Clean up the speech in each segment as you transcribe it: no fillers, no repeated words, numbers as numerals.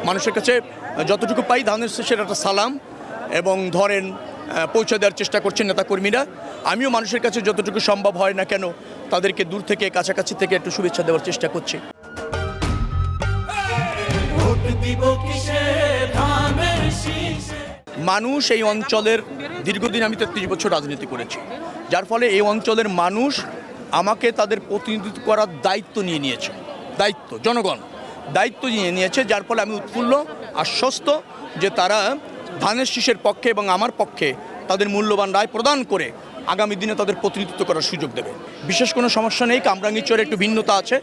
মানুষের কাছে যতটুকু পাই ধানের শেষের একটা সালাম এবং ধরেন পৌঁছে দেওয়ার চেষ্টা করছেন নেতাকর্মীরা। আমিও মানুষের কাছে যতটুকু সম্ভব হয় না কেন তাদেরকে দূর থেকে কাছাকাছি থেকে একটু শুভেচ্ছা দেওয়ার চেষ্টা করছি। মানুষ এই অঞ্চলের দীর্ঘদিন আমি 33 বছর রাজনীতি করেছি, যার ফলে এই অঞ্চলের মানুষ আমাকে তাদের প্রতিনিধিত্ব করার দায়িত্ব নিয়ে নিয়েছে। জনগণ দায়িত্ব নিয়ে নিয়েছে, যার ফলে আমি উৎফুল্ল আশ্বস্ত যে তারা ধানের শীষের পক্ষে এবং আমার পক্ষে তাদের মূল্যবান রায় প্রদান করে আগামী দিনে তাদের প্রতিনিধিত্ব করার সুযোগ দেবে। বিশেষ কোনো সমস্যা নেই। কামরাঙ্গীরচরে একটু ভিন্নতা আছে,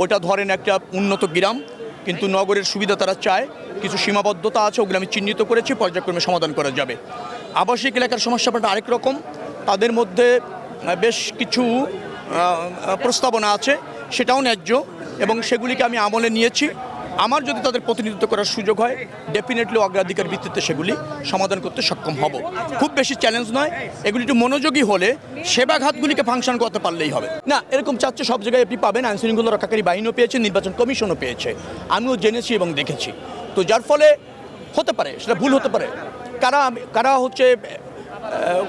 ওটা ধরেন একটা উন্নত গ্রাম, কিন্তু নগরের সুবিধা তারা চায়, কিছু সীমাবদ্ধতা আছে, ওগুলো আমি চিহ্নিত করেছি, পর্যায়ক্রমে সমাধান করা যাবে। আবাসিক এলাকার সমস্যাটা আরেক রকম, তাদের মধ্যে বেশ কিছু প্রস্তাবনা আছে, সেটাও ন্যায্য এবং সেগুলিকে আমি আমলে নিয়েছি। আমার যদি তাদের প্রতিনিধিত্ব করার সুযোগ হয় ডেফিনেটলি অগ্রাধিকার ভিত্তিতে সেগুলি সমাধান করতে সক্ষম হব। খুব বেশি চ্যালেঞ্জ নয়, এগুলি একটু মনোযোগী হলে সেবা খাতগুলিকে ফাংশন করতে পারলেই হবে। না, এরকম চাচ্ছে সব জায়গায় আপনি পাবেন। আইনশৃঙ্খলা রক্ষাকারী বাহিনীও পেয়েছে, নির্বাচন কমিশনও পেয়েছে, আমিও জেনেছি এবং দেখেছি। তো যার ফলে হতে পারে সেটা ভুল হতে পারে, কারা হচ্ছে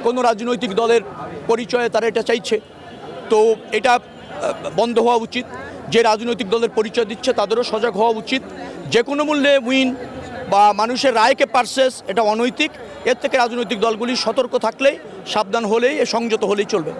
কোনো রাজনৈতিক দলের পরিচয়ে তারা এটা চাইছে, তো এটা বন্ধ হওয়া উচিত। যে রাজনৈতিক দলের পরিচয় দিচ্ছে তাদেরও সজাগ হওয়া উচিত। যে কোনো মূল্যে উইন বা মানুষের রায়কে পারচেজ, এটা অনৈতিক। এর থেকে রাজনৈতিক দলগুলি সতর্ক থাকলেই, সাবধান হলেই, সংযত হলেই চলবে।